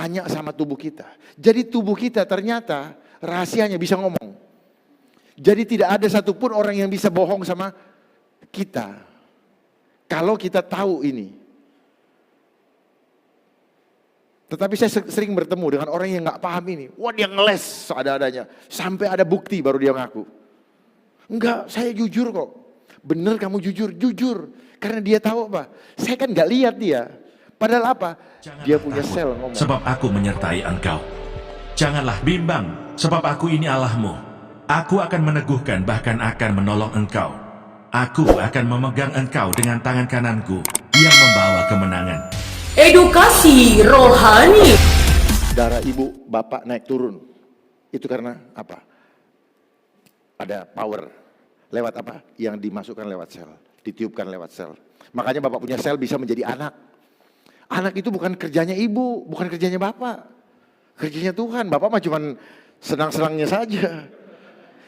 tanya sama tubuh kita. Jadi tubuh kita ternyata rahasianya bisa ngomong. Jadi tidak ada satupun orang yang bisa bohong sama kita. Kalau kita tahu ini. Tetapi saya sering bertemu dengan orang yang gak paham ini. Wah, dia ngeles ada-adanya. Sampai ada bukti baru dia ngaku. Enggak, saya jujur kok. Bener kamu jujur, jujur. Karena dia tahu apa? Saya kan gak lihat dia. Padahal apa? Janganlah Dia punya takut, sel ngomong. sebab aku menyertai engkau. Janganlah bimbang, sebab aku ini Allahmu. Aku akan meneguhkan, bahkan akan menolong engkau. Aku akan memegang engkau dengan tangan kananku yang membawa kemenangan. Edukasi rohani. Darah ibu, bapak naik turun. Itu karena apa? Ada power. Lewat apa? Yang dimasukkan lewat sel. Ditiupkan lewat sel. Makanya bapak punya sel bisa menjadi anak. Anak itu bukan kerjanya ibu, bukan kerjanya bapak. Kerjanya Tuhan. Bapak mah cuman senang-senangnya saja.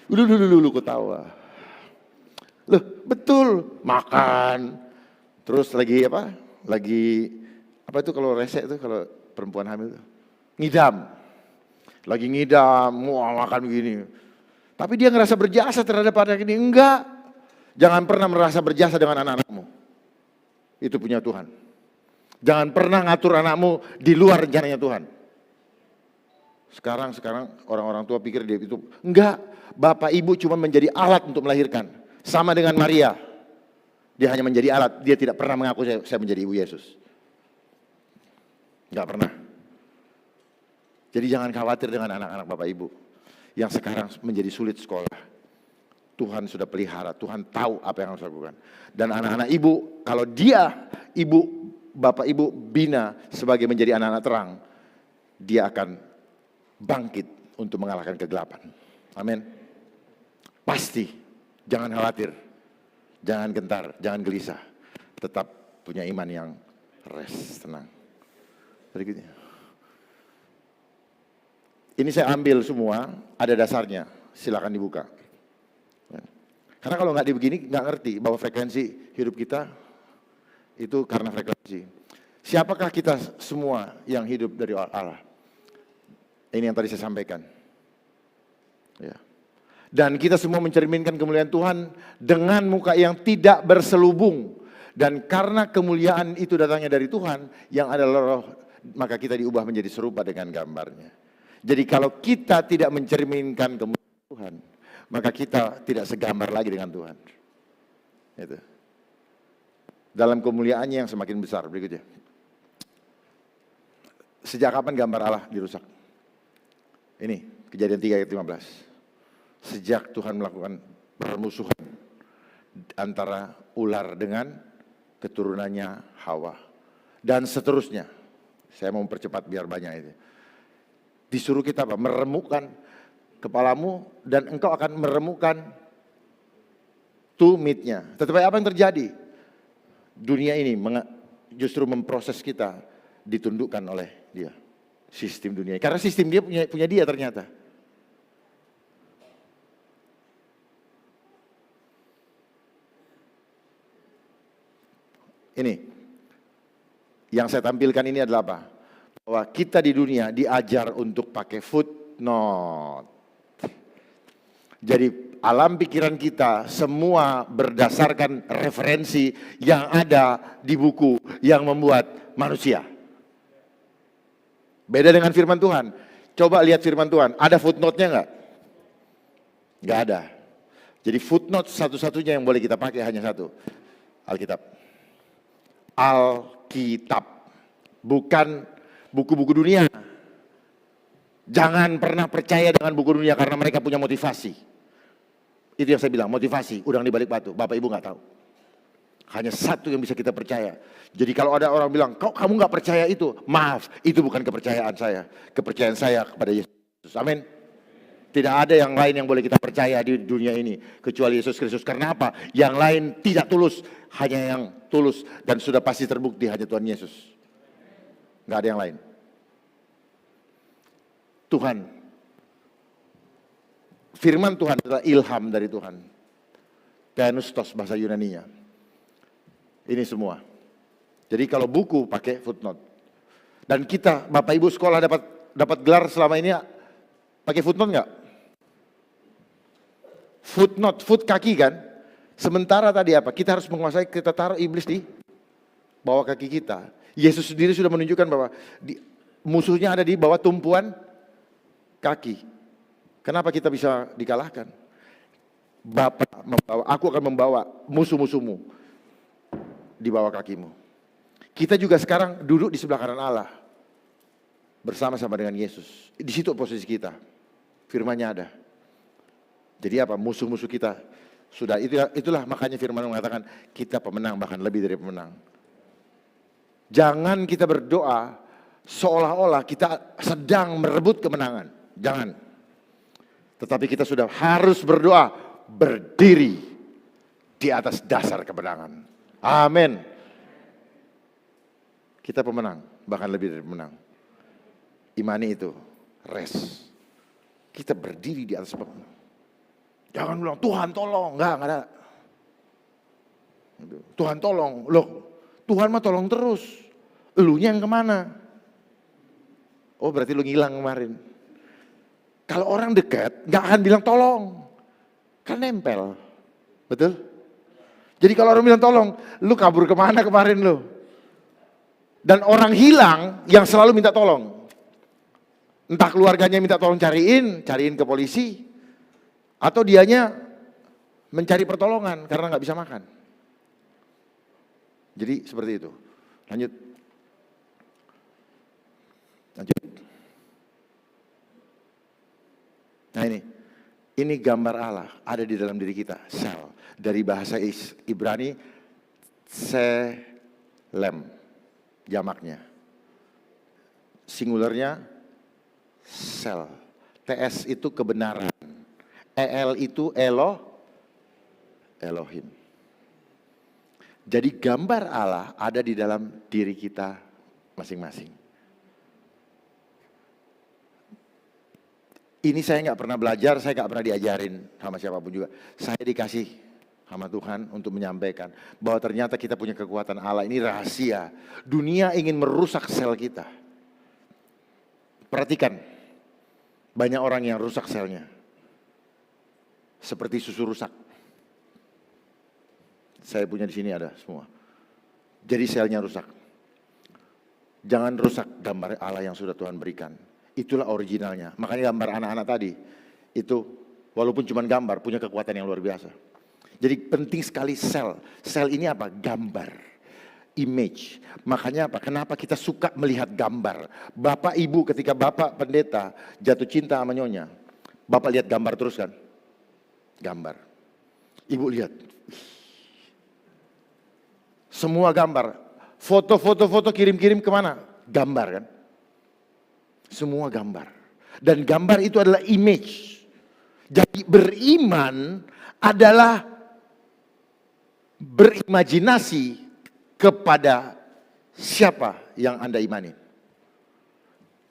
Dulu ketawa. Loh, betul. Makan. Terus lagi apa? Apa itu kalau resek itu kalau perempuan hamil itu? Ngidam. Lagi ngidam, mau makan begini. Tapi dia ngerasa berjasa terhadap anak ini. Enggak. Jangan pernah merasa berjasa dengan anak-anakmu. Itu punya Tuhan. Jangan pernah ngatur anakmu di luar rencananya Tuhan. Sekarang orang-orang tua pikir dia itu. Enggak. Bapak ibu cuma menjadi alat untuk melahirkan. Sama dengan Maria. Dia hanya menjadi alat. Dia tidak pernah mengaku saya menjadi ibu Yesus. Enggak pernah. Jadi jangan khawatir dengan anak-anak bapak ibu. Yang sekarang menjadi sulit sekolah. Tuhan sudah pelihara. Tuhan tahu apa yang harus lakukan. Dan anak-anak ibu, kalau dia bapak ibu bina sebagai menjadi anak-anak terang, dia akan bangkit untuk mengalahkan kegelapan. Amin. Pasti. Jangan khawatir. Jangan gentar, jangan gelisah. Tetap punya iman yang tenang. Berikutnya. Ini saya ambil semua, ada dasarnya. Silakan dibuka. Karena kalau nggak begini, nggak ngerti bahwa frekuensi hidup kita itu karena frekuensi. Siapakah kita semua yang hidup dari Allah? Ini yang tadi saya sampaikan. Ya. Dan kita semua mencerminkan kemuliaan Tuhan dengan muka yang tidak berselubung. Dan karena kemuliaan itu datangnya dari Tuhan, yang adalah roh, maka kita diubah menjadi serupa dengan gambarnya. Jadi kalau kita tidak mencerminkan kemuliaan Tuhan, maka kita tidak segambar lagi dengan Tuhan. Itu. Dalam kemuliaannya yang semakin besar. Berikutnya. Sejak kapan gambar Allah dirusak? Ini Kejadian 3 ayat 15. Sejak Tuhan melakukan permusuhan antara ular dengan keturunannya Hawa. Dan seterusnya. Saya mau mempercepat biar banyak itu. Disuruh kita apa? Meremukkan kepalamu dan engkau akan meremukkan tumitnya. Tetapi apa yang terjadi? Dunia ini justru memproses kita ditundukkan oleh dia. Sistem dunia. Karena sistem dia punya dia ternyata. Ini. Yang saya tampilkan ini adalah apa? Bahwa kita di dunia diajar untuk pakai footnote. Jadi alam pikiran kita semua berdasarkan referensi yang ada di buku yang membuat manusia. Beda dengan firman Tuhan. Coba lihat firman Tuhan, ada footnote-nya enggak? Enggak ada. Jadi footnote satu-satunya yang boleh kita pakai hanya satu. Alkitab. Alkitab. Bukan buku-buku dunia. Jangan pernah percaya dengan buku dunia karena mereka punya motivasi. Itu yang saya bilang, motivasi, udang di balik batu. Bapak Ibu nggak tahu. Hanya satu yang bisa kita percaya. Jadi kalau ada orang bilang, kamu nggak percaya itu, maaf, itu bukan kepercayaan saya. Kepercayaan saya kepada Yesus. Amin. Tidak ada yang lain yang boleh kita percaya di dunia ini kecuali Yesus Kristus. Karena apa? Yang lain tidak tulus, hanya yang tulus dan sudah pasti terbukti hanya Tuhan Yesus. Nggak ada yang lain. Tuhan. Firman Tuhan adalah ilham dari Tuhan. Theanustos bahasa Yunaninya. Ini semua. Jadi kalau buku pakai footnote. Dan kita, Bapak Ibu sekolah dapat gelar selama ini pakai footnote nggak? Footnote, foot kaki kan? Sementara tadi apa? Kita harus menguasai, kita taruh iblis di bawah kaki kita. Yesus sendiri sudah menunjukkan bahwa musuhnya ada di bawah tumpuan kaki. Kenapa kita bisa dikalahkan? Aku akan membawa musuh-musuhmu di bawah kakimu. Kita juga sekarang duduk di sebelah kanan Allah. Bersama-sama dengan Yesus. Di situ posisi kita. Firman-Nya ada. Jadi apa? Musuh-musuh kita. Sudah, itulah makanya firman mengatakan kita pemenang, bahkan lebih dari pemenang. Jangan kita berdoa seolah-olah kita sedang merebut kemenangan. Jangan. Tetapi kita sudah harus berdoa berdiri di atas dasar kemenangan. Amin. Kita pemenang, bahkan lebih dari pemenang. Imani itu, rest. Kita berdiri di atas pemenang. Jangan bilang, Tuhan tolong. Enggak ada. Tuhan tolong. Loh, Tuhan mah tolong terus. Elunya yang kemana? Oh berarti lu ngilang kemarin. Kalau orang dekat, gak akan bilang tolong. Kan nempel. Betul? Jadi kalau orang bilang tolong, lu kabur kemana kemarin lu? Dan orang hilang yang selalu minta tolong. Entah keluarganya minta tolong cariin ke polisi. Atau dianya mencari pertolongan karena gak bisa makan. Jadi seperti itu. Lanjut. Nah ini gambar Allah ada di dalam diri kita. Sel. Dari bahasa Ibrani, selem. Jamaknya. Singularnya, sel. TS itu kebenaran. EL itu Elohim. Jadi gambar Allah ada di dalam diri kita masing-masing. Ini saya nggak pernah belajar, saya nggak pernah diajarin sama siapapun juga. Saya dikasih sama Tuhan untuk menyampaikan bahwa ternyata kita punya kekuatan Allah. Ini rahasia. Dunia ingin merusak sel kita. Perhatikan, banyak orang yang rusak selnya. Seperti susu rusak. Saya punya di sini ada semua. Jadi selnya rusak. Jangan rusak gambar Allah yang sudah Tuhan berikan. Itulah originalnya. Makanya gambar anak-anak tadi itu walaupun cuma gambar punya kekuatan yang luar biasa. Jadi penting sekali sel. Sel ini apa? Gambar. Image. Makanya apa? Kenapa kita suka melihat gambar? Bapak ibu ketika bapak pendeta jatuh cinta sama nyonya. Bapak lihat gambar terus kan? Gambar. Ibu lihat. Semua gambar. Foto kirim-kirim kemana? Gambar kan? Semua gambar. Dan gambar itu adalah image. Jadi beriman adalah berimajinasi kepada siapa yang Anda imani.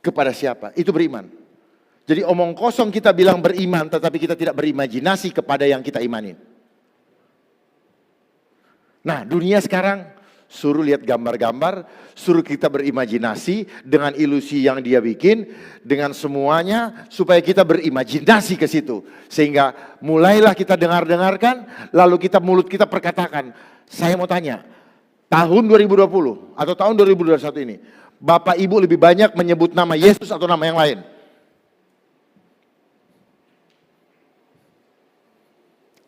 Kepada siapa? Itu beriman. Jadi omong kosong kita bilang beriman tetapi kita tidak berimajinasi kepada yang kita imanin. Nah dunia sekarang suruh lihat gambar-gambar, suruh kita berimajinasi dengan ilusi yang dia bikin, dengan semuanya supaya kita berimajinasi ke situ. Sehingga mulailah kita dengar-dengarkan, lalu mulut kita perkatakan. Saya mau tanya, tahun 2020 atau tahun 2021 ini, Bapak Ibu lebih banyak menyebut nama Yesus atau nama yang lain?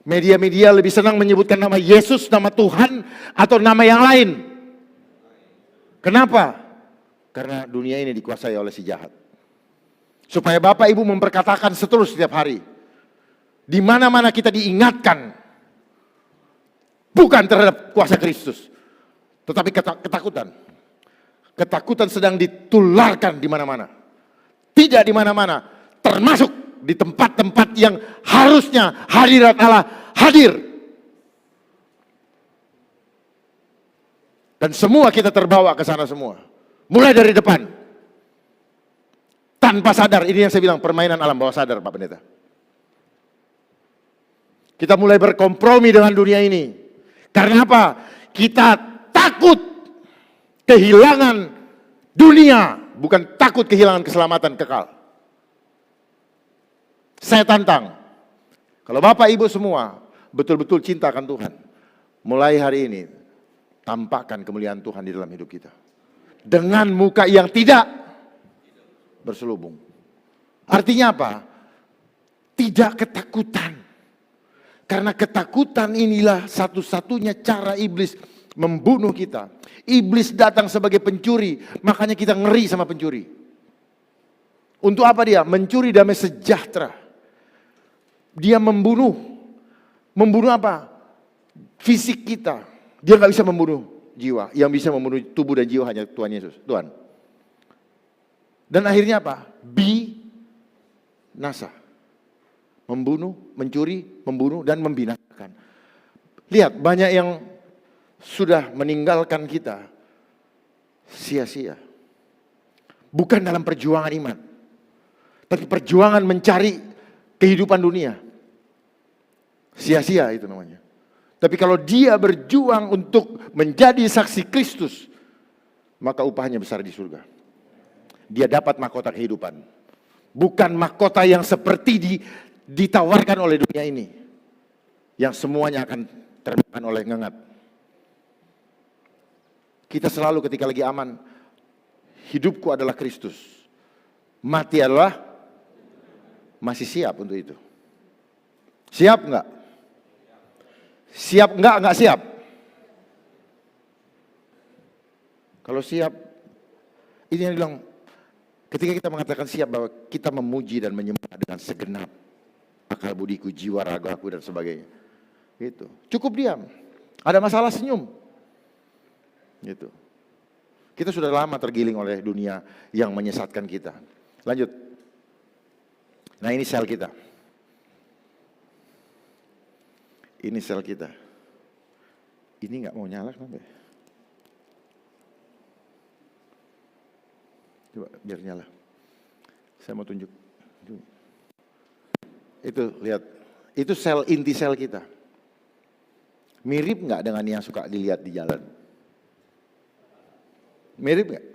Media-media lebih senang menyebutkan nama Yesus, nama Tuhan, atau nama yang lain. Kenapa? Karena dunia ini dikuasai oleh si jahat. Supaya Bapak Ibu memperkatakan seterus setiap hari. Di mana-mana kita diingatkan. Bukan terhadap kuasa Kristus. Tetapi ketakutan. Ketakutan sedang ditularkan di mana-mana. Tidak di mana-mana. Termasuk di tempat-tempat yang harusnya hadirat Allah hadir. Dan semua kita terbawa ke sana semua. Mulai dari depan. Tanpa sadar, ini yang saya bilang permainan alam bawah sadar Pak Pendeta. Kita mulai berkompromi dengan dunia ini. Karena apa? Kita takut kehilangan dunia, bukan takut kehilangan keselamatan kekal. Saya tantang, kalau Bapak Ibu semua betul-betul cinta akan Tuhan, mulai hari ini tampakkan kemuliaan Tuhan di dalam hidup kita. Dengan muka yang tidak berselubung. Artinya apa? Tidak ketakutan. Karena ketakutan inilah satu-satunya cara iblis membunuh kita. Iblis datang sebagai pencuri, makanya kita ngeri sama pencuri. Untuk apa dia? Mencuri damai sejahtera. Dia membunuh. Membunuh apa? Fisik kita. Dia nggak bisa membunuh jiwa. Yang bisa membunuh tubuh dan jiwa hanya Tuhan Yesus. Tuhan. Dan akhirnya apa? Binasa. Membunuh, mencuri, membunuh, dan membinasakan. Lihat, banyak yang sudah meninggalkan kita sia-sia. Bukan dalam perjuangan iman. Tapi perjuangan mencari kehidupan dunia. Sia-sia itu namanya. Tapi kalau dia berjuang untuk menjadi saksi Kristus, maka upahnya besar di surga. Dia dapat mahkota kehidupan. Bukan mahkota yang seperti ditawarkan oleh dunia ini. Yang semuanya akan termakan oleh ngengat. Kita selalu ketika lagi aman, hidupku adalah Kristus. Mati adalah, masih siap untuk itu. Siap enggak? Siap enggak? Enggak siap. Kalau siap, ini yang bilang, ketika kita mengatakan siap bahwa kita memuji dan menyembah dengan segenap akal budiku, jiwa, ragaku dan sebagainya. Gitu. Cukup diam. Ada masalah senyum. Gitu. Kita sudah lama tergiling oleh dunia yang menyesatkan kita. Lanjut. Nah, ini sel kita. Ini sel kita. Ini nggak mau nyala kenapa ya? Coba biar nyala. Saya mau tunjuk. Itu lihat. Itu sel inti sel kita. Mirip nggak dengan yang suka dilihat di jalan? Mirip nggak?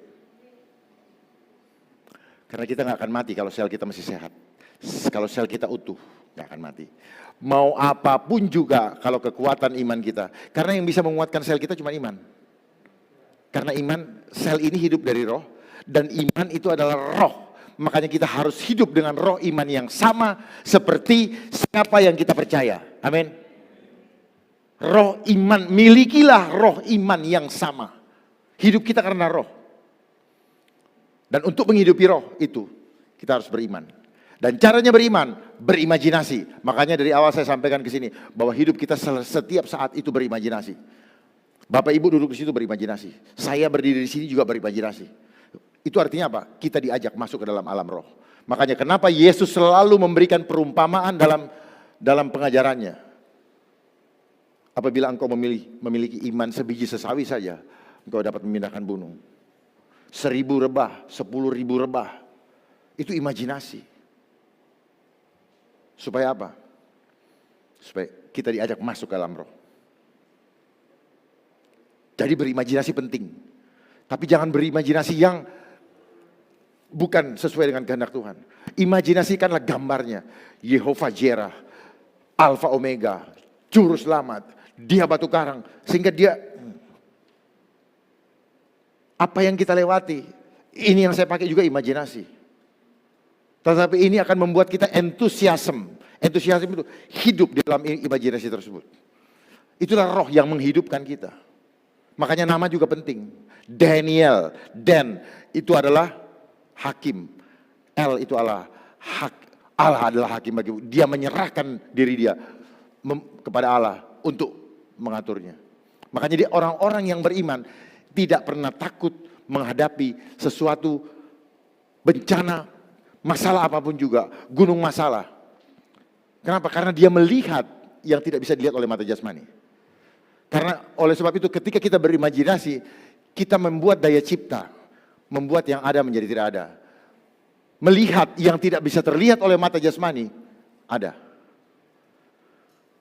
Karena kita nggak akan mati kalau sel kita masih sehat. Kalau sel kita utuh, nggak akan mati. Mau apapun juga kalau kekuatan iman kita. Karena yang bisa menguatkan sel kita cuma iman. Karena iman, sel ini hidup dari roh. Dan iman itu adalah roh. Makanya kita harus hidup dengan roh iman yang sama seperti siapa yang kita percaya. Amin. Roh iman, milikilah roh iman yang sama. Hidup kita karena roh. Dan untuk menghidupi roh itu, kita harus beriman. Dan caranya beriman, berimajinasi. Makanya dari awal saya sampaikan ke sini, bahwa hidup kita setiap saat itu berimajinasi. Bapak Ibu duduk di situ berimajinasi. Saya berdiri di sini juga berimajinasi. Itu artinya apa? Kita diajak masuk ke dalam alam roh. Makanya kenapa Yesus selalu memberikan perumpamaan dalam pengajarannya. Apabila engkau memiliki iman sebiji sesawi saja, engkau dapat memindahkan gunung. 1000 rebah, 10.000 rebah. Itu imajinasi. Supaya apa? Supaya kita diajak masuk ke dalam roh. Jadi berimajinasi penting. Tapi jangan berimajinasi yang bukan sesuai dengan kehendak Tuhan. Imajinasikanlah gambarnya. Yehovah Jireh, Alfa Omega, Juru Selamat, Dia batu karang. Sehingga dia, apa yang kita lewati, ini yang saya pakai juga imajinasi. Tetapi ini akan membuat kita entusiasme. Entusiasme itu hidup di dalam imajinasi tersebut. Itulah roh yang menghidupkan kita. Makanya nama juga penting. Daniel, Dan itu adalah hakim. El itu Allah. Allah adalah hakim bagi dia, menyerahkan diri dia kepada Allah untuk mengaturnya. Makanya dia orang-orang yang beriman tidak pernah takut menghadapi sesuatu bencana, masalah apapun juga, gunung masalah. Kenapa? Karena dia melihat yang tidak bisa dilihat oleh mata jasmani. Karena oleh sebab itu ketika kita berimajinasi, kita membuat daya cipta, membuat yang ada menjadi tidak ada. Melihat yang tidak bisa terlihat oleh mata jasmani, ada.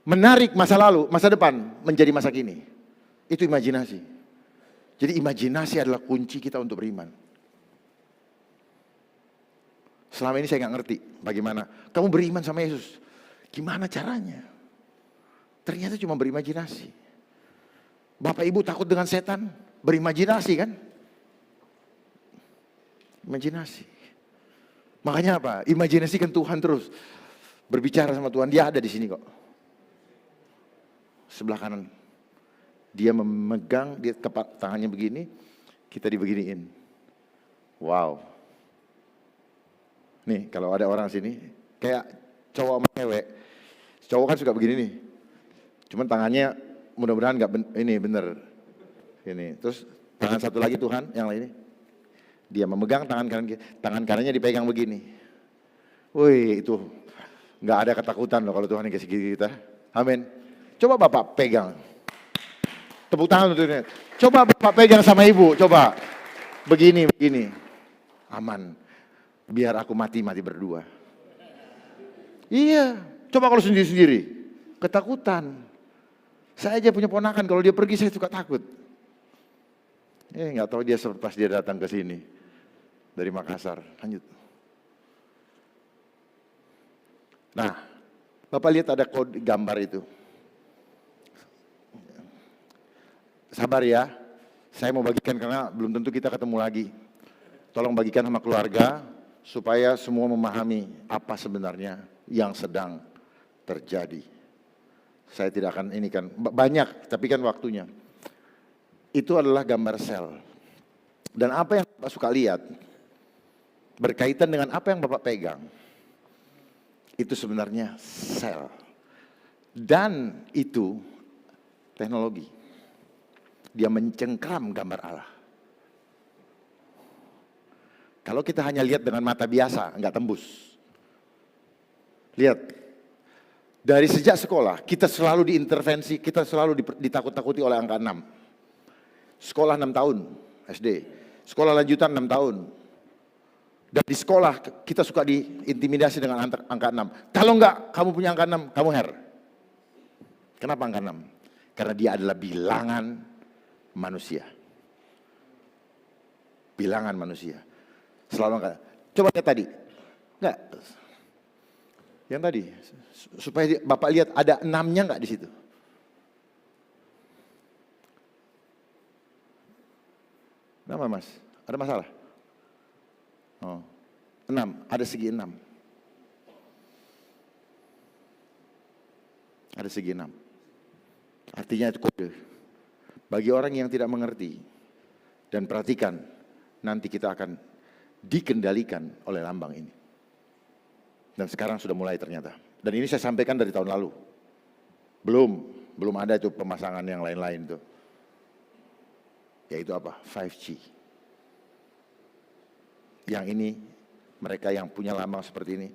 Menarik masa lalu, masa depan menjadi masa kini. Itu imajinasi. Jadi imajinasi adalah kunci kita untuk beriman. Selama ini saya nggak ngerti bagaimana. Kamu beriman sama Yesus. Gimana caranya? Ternyata cuma berimajinasi. Bapak Ibu takut dengan setan? Berimajinasi kan? Imajinasi. Makanya apa? Imajinasikan Tuhan terus. Berbicara sama Tuhan, dia ada di sini kok. Sebelah kanan. Dia memegang, dia tangannya begini, kita dibeginiin. Wow. Nih kalau ada orang sini, kayak cowok sama cewek. Cowok kan suka begini nih. Cuman tangannya mudah-mudahan ini bener. Ini. Terus tangan satu lagi Tuhan, yang lain ini. Dia memegang tangan kanannya dipegang begini. Wih, itu nggak ada ketakutan loh kalau Tuhan yang kasih kita. Amin. Coba Bapak pegang. Tepuk tangan untuk ini. Coba Bapak pegang sama Ibu, coba. Begini. Aman. Biar aku mati berdua. Iya, coba kalau sendiri-sendiri. Ketakutan. Saya aja punya ponakan, kalau dia pergi saya suka takut. Nggak tahu dia pas dia datang ke sini. Dari Makassar, lanjut. Nah, Bapak lihat ada kode gambar itu. Sabar ya, saya mau bagikan karena belum tentu kita ketemu lagi. Tolong bagikan sama keluarga, supaya semua memahami apa sebenarnya yang sedang terjadi. Saya tidak akan ini kan, banyak tapi kan waktunya. Itu adalah gambar sel. Dan apa yang Bapak suka lihat, berkaitan dengan apa yang Bapak pegang, itu sebenarnya sel. Dan itu teknologi. Dia mencengkram gambar Allah. Kalau kita hanya lihat dengan mata biasa, enggak tembus. Lihat, dari sejak sekolah, kita selalu diintervensi, kita selalu ditakut-takuti oleh angka 6. Sekolah 6 tahun, SD. Sekolah lanjutan 6 tahun. Dan di sekolah kita suka diintimidasi dengan angka 6. Kalau enggak kamu punya angka 6, kamu her. Kenapa angka 6? Karena dia adalah bilangan manusia. Bilangan manusia. Selalu angka. Coba lihat tadi. Enggak. Yang tadi. Supaya Bapak lihat ada 6-nya enggak di situ. Kenapa Mas? Ada masalah? Oh, 6, ada segi 6. Ada segi 6. Artinya itu kode. Bagi orang yang tidak mengerti dan perhatikan, nanti kita akan dikendalikan oleh lambang ini. Dan sekarang sudah mulai ternyata. Dan ini saya sampaikan dari tahun lalu. Belum ada itu pemasangan yang lain-lain tuh. Yaitu apa? 5G. Yang ini, mereka yang punya lambang seperti ini.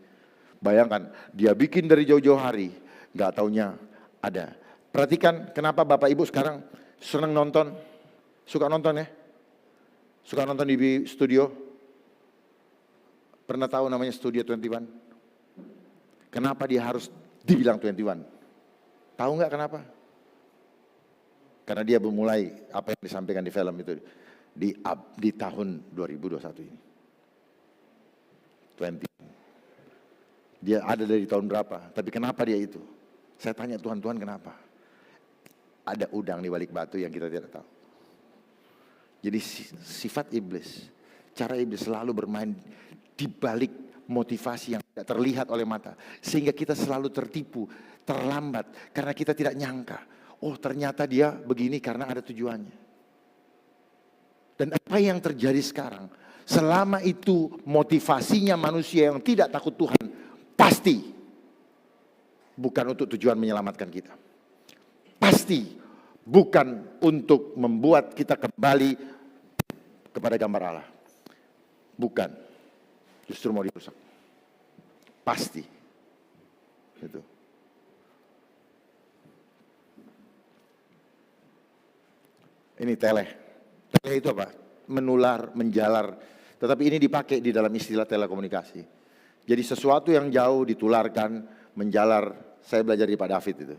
Bayangkan, dia bikin dari jauh-jauh hari, gak taunya ada. Perhatikan kenapa Bapak Ibu sekarang senang nonton, suka nonton ya? Suka nonton di studio? Pernah tahu namanya Studio 21? Kenapa dia harus dibilang 21? Tahu nggak kenapa? Karena dia memulai apa yang disampaikan di film itu di tahun 2021 ini. 20. Dia ada dari tahun berapa? Tapi kenapa dia itu? Saya tanya Tuhan kenapa? Ada udang di balik batu yang kita tidak tahu. Jadi sifat iblis, cara iblis selalu bermain di balik motivasi yang tidak terlihat oleh mata. Sehingga kita selalu tertipu, terlambat. Karena kita tidak nyangka. Oh ternyata dia begini karena ada tujuannya. Dan apa yang terjadi sekarang? Selama itu motivasinya manusia yang tidak takut Tuhan. Pasti bukan untuk tujuan menyelamatkan kita. Pasti bukan untuk membuat kita kembali kepada gambar Allah. Bukan. Justru mau dirusak. Pasti. Itu. Ini tele. Tele itu apa? Menular, menjalar. Tetapi ini dipakai di dalam istilah telekomunikasi. Jadi sesuatu yang jauh ditularkan, menjalar. Saya belajar di Pak David itu.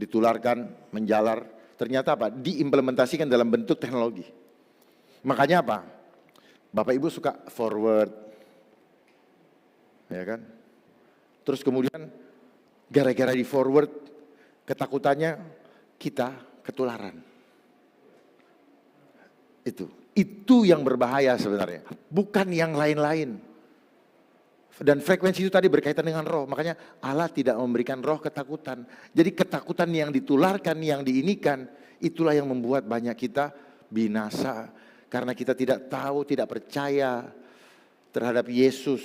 Ditularkan, menjalar. Ternyata apa? Diimplementasikan dalam bentuk teknologi. Makanya apa? Bapak Ibu suka forward, Ya kan? Terus kemudian gara-gara di forward ketakutannya kita ketularan. Itu yang berbahaya sebenarnya, bukan yang lain-lain. Dan frekuensi itu tadi berkaitan dengan roh, makanya Allah tidak memberikan roh ketakutan. Jadi ketakutan yang ditularkan, yang diinikan, itulah yang membuat banyak kita binasa. Karena kita tidak tahu, tidak percaya terhadap Yesus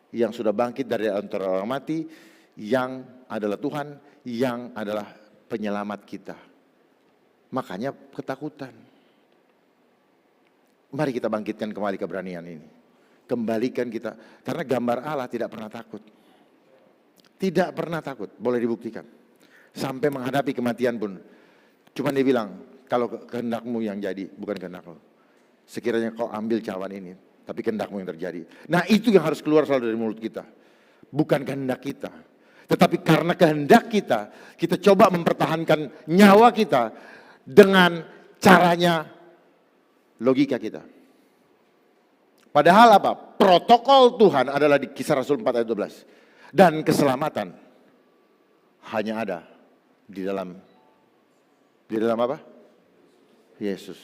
yang sudah bangkit dari antara orang mati, yang adalah Tuhan, yang adalah penyelamat kita. Makanya ketakutan. Mari kita bangkitkan kembali keberanian ini. Kembalikan kita, karena gambar Allah tidak pernah takut. Tidak pernah takut, boleh dibuktikan. Sampai menghadapi kematian pun. Cuman dia bilang, kalau kehendakmu yang jadi, bukan kehendakmu. Sekiranya kau ambil cawan ini, tapi kehendakmu yang terjadi. Nah itu yang harus keluar selalu dari mulut kita. Bukan kehendak kita. Tetapi karena kehendak kita, kita coba mempertahankan nyawa kita dengan caranya logika kita. Padahal apa? Protokol Tuhan adalah di Kisah Rasul 4 ayat 12. Dan keselamatan hanya ada di dalam apa? Yesus.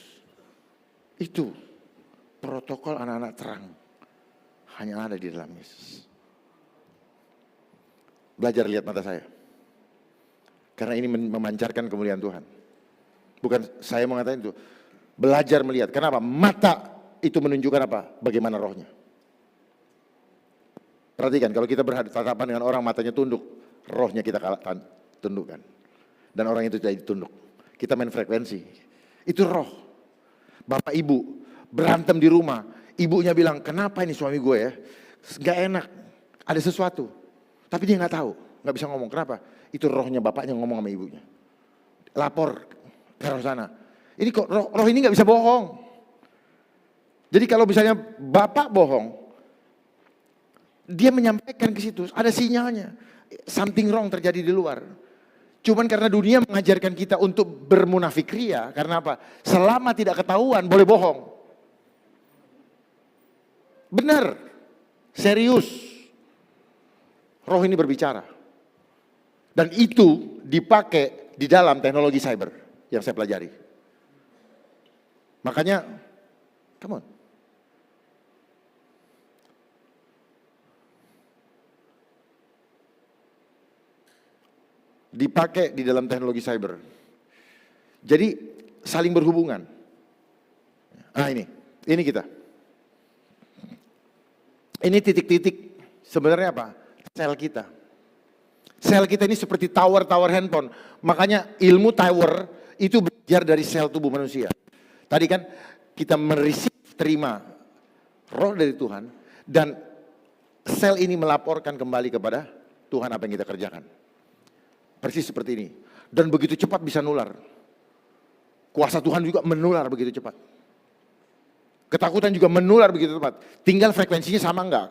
Itu protokol anak-anak terang. Hanya ada di dalam Yesus. Belajar lihat mata saya. Karena ini memancarkan kemuliaan Tuhan. Bukan saya mengatakan itu. Belajar melihat. Kenapa? Mata itu menunjukkan apa? Bagaimana rohnya. Perhatikan, kalau kita berhadapan dengan orang matanya tunduk, rohnya kita tundukkan. Dan orang itu jadi tunduk. Kita main frekuensi. Itu roh. Bapak ibu berantem di rumah. Ibunya bilang, kenapa ini suami gue ya? Gak enak, ada sesuatu. Tapi dia gak tahu, gak bisa ngomong. Kenapa? Itu rohnya bapaknya ngomong sama ibunya. Lapor ke arah sana. Ini kok roh ini gak bisa bohong. Jadi kalau misalnya bapak bohong, dia menyampaikan ke situ, ada sinyalnya. Something wrong terjadi di luar. Cuman karena dunia mengajarkan kita untuk bermunafik ria, karena apa? Selama tidak ketahuan boleh bohong. Benar, serius. Roh ini berbicara. Dan itu dipakai di dalam teknologi cyber yang saya pelajari. Makanya, come on. Dipakai di dalam teknologi cyber. Jadi saling berhubungan. Nah ini kita. Ini titik-titik sebenarnya apa? Sel kita. Sel kita ini seperti tower-tower handphone. Makanya ilmu tower itu belajar dari sel tubuh manusia. Tadi kan kita terima roh dari Tuhan. Dan sel ini melaporkan kembali kepada Tuhan apa yang kita kerjakan. Persis seperti ini. Dan begitu cepat bisa nular. Kuasa Tuhan juga menular begitu cepat. Ketakutan juga menular begitu cepat. Tinggal frekuensinya sama enggak?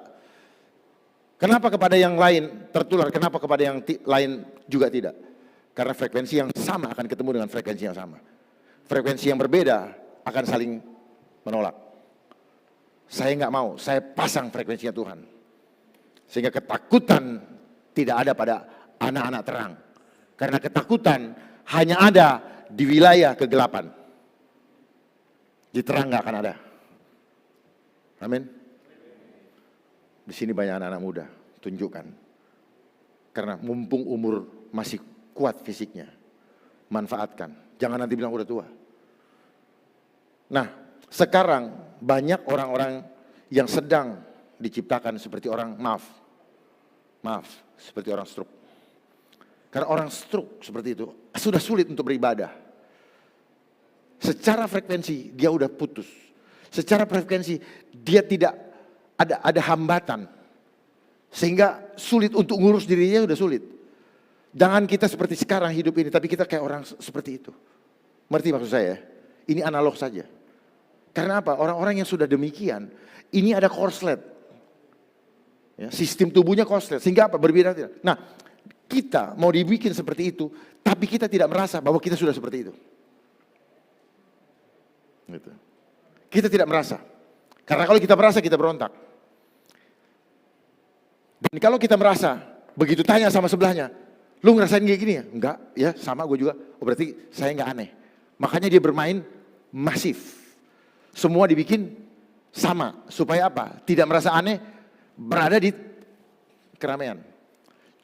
Kenapa kepada yang lain tertular? Kenapa kepada yang lain juga tidak? Karena frekuensi yang sama akan ketemu dengan frekuensi yang sama. Frekuensi yang berbeda akan saling menolak. Saya enggak mau, saya pasang frekuensinya Tuhan. Sehingga ketakutan tidak ada pada anak-anak terang. Karena ketakutan hanya ada di wilayah kegelapan. Di terang gak akan ada. Amin. Di sini banyak anak-anak muda, tunjukkan. Karena mumpung umur masih kuat fisiknya, manfaatkan. Jangan nanti bilang udah tua. Nah, sekarang banyak orang-orang yang sedang diciptakan seperti orang seperti orang stroke. Karena orang stroke seperti itu sudah sulit untuk beribadah. Secara frekuensi dia udah putus. Secara frekuensi dia tidak ada hambatan. Sehingga sulit untuk ngurus dirinya udah sulit. Jangan kita seperti sekarang hidup ini, tapi kita kayak orang seperti itu. Ngerti maksud saya? Ini analog saja. Karena apa? Orang-orang yang sudah demikian, ini ada korslet. Ya, sistem tubuhnya korslet. Sehingga apa? Berbeda. Nah, kita mau dibikin seperti itu, tapi kita tidak merasa bahwa kita sudah seperti itu. Gitu. Kita tidak merasa. Karena kalau kita merasa, kita berontak. Dan kalau kita merasa, begitu tanya sama sebelahnya, lu ngerasain kayak gini ya? Enggak, ya sama gue juga. Oh berarti saya nggak aneh. Makanya dia bermain masif. Semua dibikin sama. Supaya apa? Tidak merasa aneh, berada di keramaian.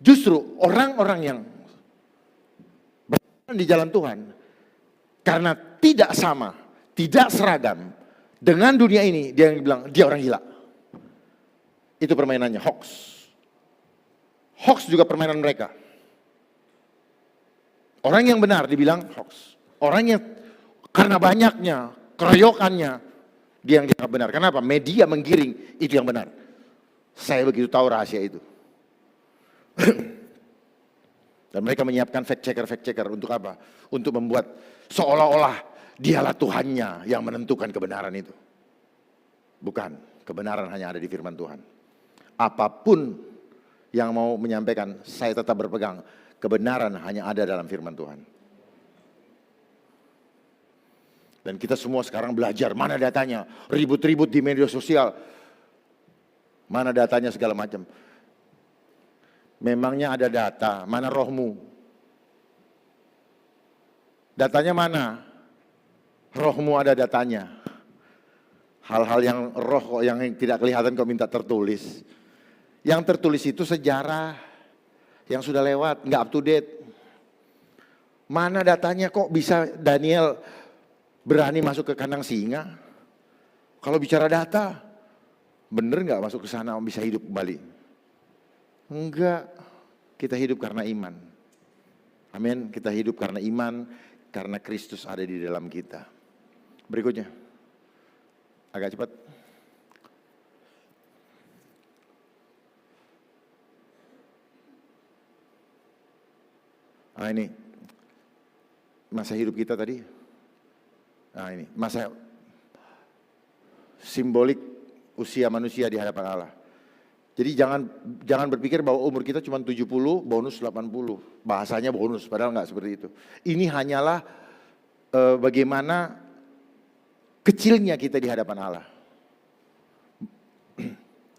Justru orang-orang yang berjalan di jalan Tuhan, karena tidak sama, tidak seragam dengan dunia ini, dia yang bilang dia orang gila. Itu permainannya, hoax. Hoax juga permainan mereka. Orang yang benar dibilang hoax. Orang yang karena banyaknya, keroyokannya, dia yang dianggap benar. Kenapa? Media menggiring, itu yang benar. Saya begitu tahu rahasia itu. Dan mereka menyiapkan fact checker untuk apa? Untuk membuat seolah-olah dialah Tuhannya yang menentukan kebenaran itu. Bukan, kebenaran hanya ada di firman Tuhan. Apapun yang mau menyampaikan, saya tetap berpegang. Kebenaran hanya ada dalam firman Tuhan. Dan kita semua sekarang belajar, mana datanya? Ribut-ribut di media sosial. Mana datanya segala macam. Memangnya ada data, mana rohmu? Datanya mana? Rohmu ada datanya. Hal-hal yang roh yang tidak kelihatan kau minta tertulis. Yang tertulis itu sejarah yang sudah lewat, nggak up to date. Mana datanya kok bisa Daniel berani masuk ke kandang singa? Kalau bicara data, bener nggak masuk ke sana bisa hidup kembali? Enggak, kita hidup karena iman. Amin, kita hidup karena iman, karena Kristus ada di dalam kita. Berikutnya, agak cepat. Nah ini, masa hidup kita tadi. Nah ini, masa simbolik usia manusia di hadapan Allah. Jadi jangan berpikir bahwa umur kita cuma 70, bonus 80. Bahasanya bonus, padahal nggak seperti itu. Ini hanyalah bagaimana kecilnya kita di hadapan Allah.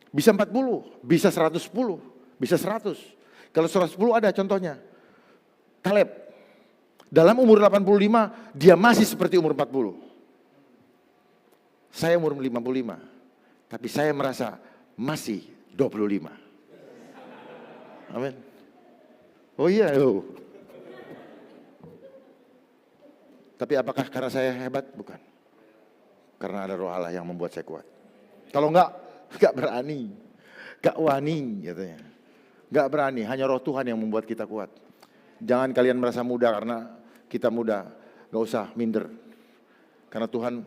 Bisa 40, bisa 110, bisa 100. Kalau 110 ada contohnya. Kaleb, dalam umur 85, dia masih seperti umur 40. Saya umur 55, tapi saya merasa masih 25. Amin. Oh iya. Oh. Tapi apakah karena saya hebat? Bukan. Karena ada roh Allah yang membuat saya kuat. Kalau enggak berani. Enggak wani katanya. Enggak berani, hanya roh Tuhan yang membuat kita kuat. Jangan kalian merasa muda karena kita muda. Enggak usah minder. Karena Tuhan,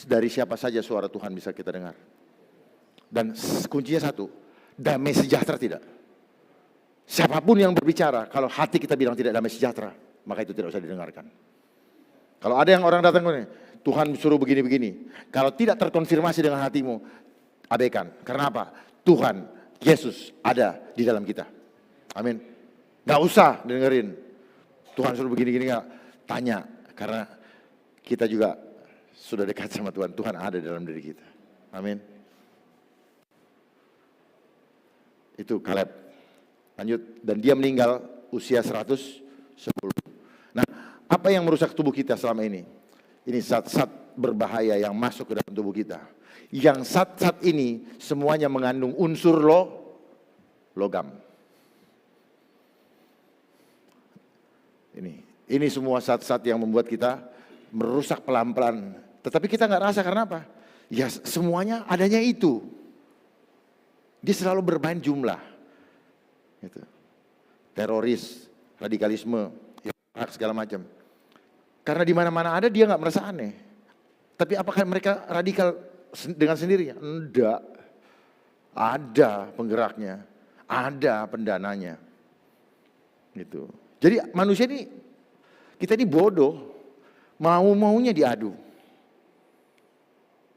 dari siapa saja suara Tuhan bisa kita dengar. Dan kuncinya satu, damai sejahtera tidak. Siapapun yang berbicara, kalau hati kita bilang tidak damai sejahtera, maka itu tidak usah didengarkan. Kalau ada yang orang datang ke Tuhan suruh begini-begini. Kalau tidak terkonfirmasi dengan hatimu, abaikan. Karena apa? Tuhan, Yesus ada di dalam kita. Amin. Gak usah dengerin. Tuhan suruh begini-gini gak. Tanya. Karena kita juga sudah dekat sama Tuhan. Tuhan ada dalam diri kita. Amin. Itu Kaleb. Lanjut. Dan dia meninggal usia 110. Nah, apa yang merusak tubuh kita selama ini? Ini zat-zat berbahaya yang masuk ke dalam tubuh kita. Yang zat-zat ini semuanya mengandung unsur logam. Ini semua zat-zat yang membuat kita merusak pelan-pelan. Tetapi kita nggak rasa karena apa? Ya semuanya adanya itu. Dia selalu bermain jumlah. Gitu. Teroris, radikalisme, segala macam. Karena di mana-mana ada dia nggak merasa aneh. Tapi apakah mereka radikal dengan sendirinya? Enggak. Ada penggeraknya, ada pendananya. Gitu. Jadi manusia ini, kita ini bodoh, mau-maunya diadu.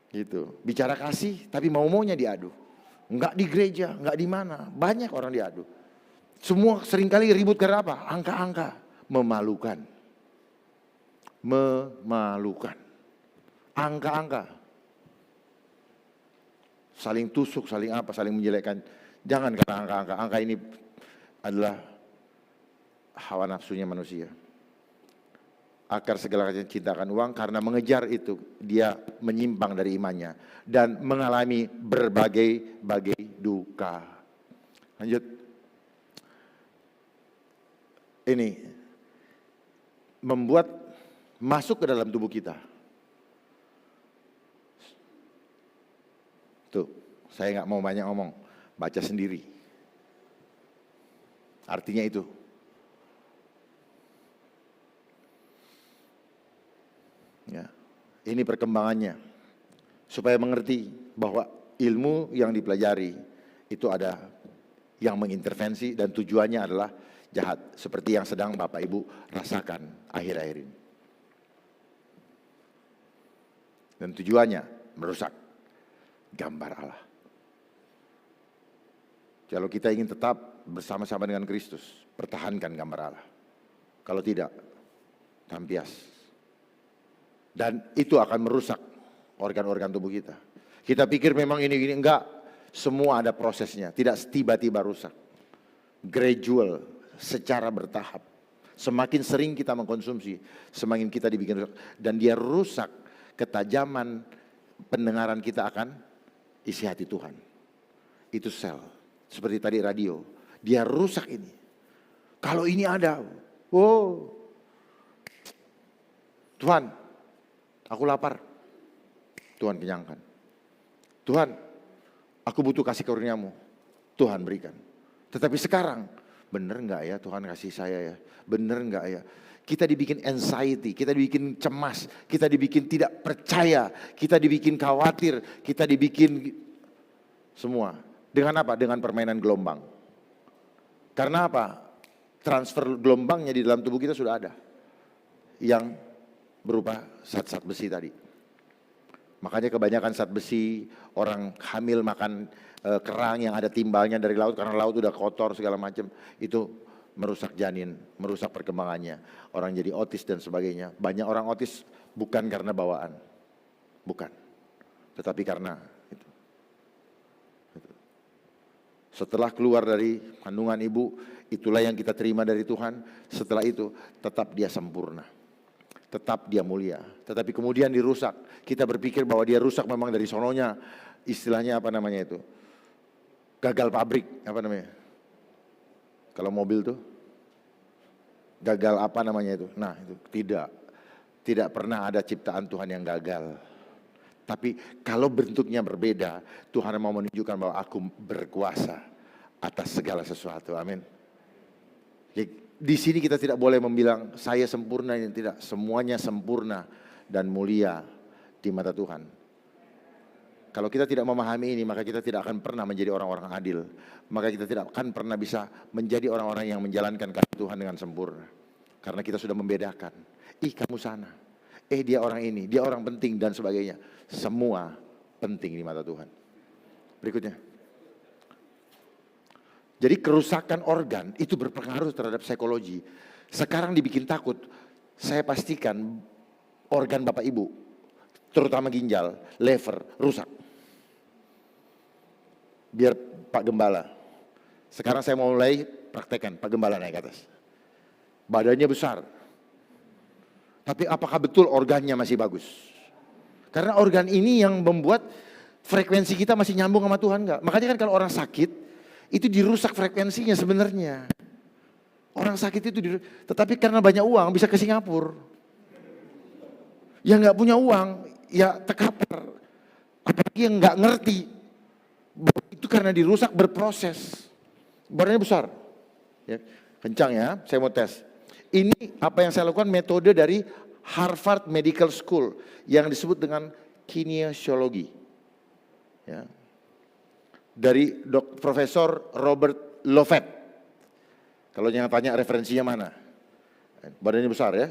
Gitu. Bicara kasih, tapi mau-maunya diadu. Enggak di gereja, enggak di mana, banyak orang diadu. Semua seringkali ribut karena apa? Angka-angka, memalukan. Memalukan. Angka-angka. Saling tusuk, saling apa, saling menjelekkan. Jangan karena angka-angka. Angka ini adalah hawa nafsunya manusia. Akar segala kecintaan akan uang, karena mengejar itu dia menyimpang dari imannya dan mengalami berbagai duka. Lanjut. Ini membuat masuk ke dalam tubuh kita. Tuh, saya nggak mau banyak ngomong, baca sendiri. Artinya itu. Ya, ini perkembangannya. Supaya mengerti bahwa ilmu yang dipelajari itu ada yang mengintervensi dan tujuannya adalah jahat. Seperti yang sedang Bapak Ibu rasakan akhir-akhir ini. Dan tujuannya merusak gambar Allah. Kalau kita ingin tetap bersama-sama dengan Kristus, pertahankan gambar Allah. Kalau tidak, tampias. Dan itu akan merusak organ-organ tubuh kita. Kita pikir memang ini enggak. Semua ada prosesnya, tidak tiba-tiba rusak. Gradual, secara bertahap. Semakin sering kita mengkonsumsi, semakin kita dibikin rusak. Dan dia rusak ketajaman pendengaran kita akan isi hati Tuhan. Itu sel. Seperti tadi radio. Dia rusak ini. Kalau ini ada, oh Tuhan, aku lapar. Tuhan kenyangkan. Tuhan, aku butuh kasih karunia-Mu. Tuhan berikan. Tetapi sekarang, benar enggak ya Tuhan kasih saya ya? Benar enggak ya? Kita dibikin anxiety, kita dibikin cemas, kita dibikin tidak percaya, kita dibikin khawatir, kita dibikin semua. Dengan apa? Dengan permainan gelombang. Karena apa? Transfer gelombangnya di dalam tubuh kita sudah ada. Yang berupa zat-zat besi tadi. Makanya kebanyakan zat besi, orang hamil makan kerang yang ada timbalnya dari laut, karena laut udah kotor segala macam, itu merusak janin, merusak perkembangannya. Orang jadi otis dan sebagainya. Banyak orang otis bukan karena bawaan, bukan, tetapi karena itu. Setelah keluar dari kandungan ibu, itulah yang kita terima dari Tuhan. Setelah itu tetap dia sempurna, tetap dia mulia. Tetapi kemudian dirusak. Kita berpikir bahwa dia rusak memang dari sononya. Istilahnya apa namanya itu? Gagal pabrik, apa namanya? Kalau mobil tuh gagal apa namanya itu? Nah itu tidak pernah ada ciptaan Tuhan yang gagal. Tapi kalau bentuknya berbeda, Tuhan mau menunjukkan bahwa aku berkuasa atas segala sesuatu. Amin. Di sini kita tidak boleh membilang saya sempurna, yang tidak. Semuanya sempurna dan mulia di mata Tuhan. Kalau kita tidak memahami ini, maka kita tidak akan pernah menjadi orang-orang adil. Maka kita tidak akan pernah bisa menjadi orang-orang yang menjalankan kasih Tuhan dengan sempurna. Karena kita sudah membedakan. Ih kamu sana. Dia orang ini, dia orang penting dan sebagainya. Semua penting di mata Tuhan. Berikutnya. Jadi kerusakan organ itu berpengaruh terhadap psikologi. Sekarang dibikin takut. Saya pastikan organ Bapak Ibu, terutama ginjal, lever, rusak. Biar Pak Gembala. Sekarang saya mau mulai praktekkan, Pak Gembala naik ke atas. Badannya besar. Tapi apakah betul organnya masih bagus? Karena organ ini yang membuat frekuensi kita masih nyambung sama Tuhan enggak? Makanya kan kalau orang sakit, itu dirusak frekuensinya sebenarnya. Orang sakit itu tetapi karena banyak uang bisa ke Singapura. Yang nggak punya uang, ya terkapar. Apalagi yang nggak ngerti, itu karena dirusak berproses. Badannya besar, ya, kencang ya. Saya mau tes. Ini apa yang saya lakukan metode dari Harvard Medical School yang disebut dengan kinesiologi. Ya. Dari Profesor Robert Lovett. Kalau yang tanya referensinya mana? Badannya besar ya.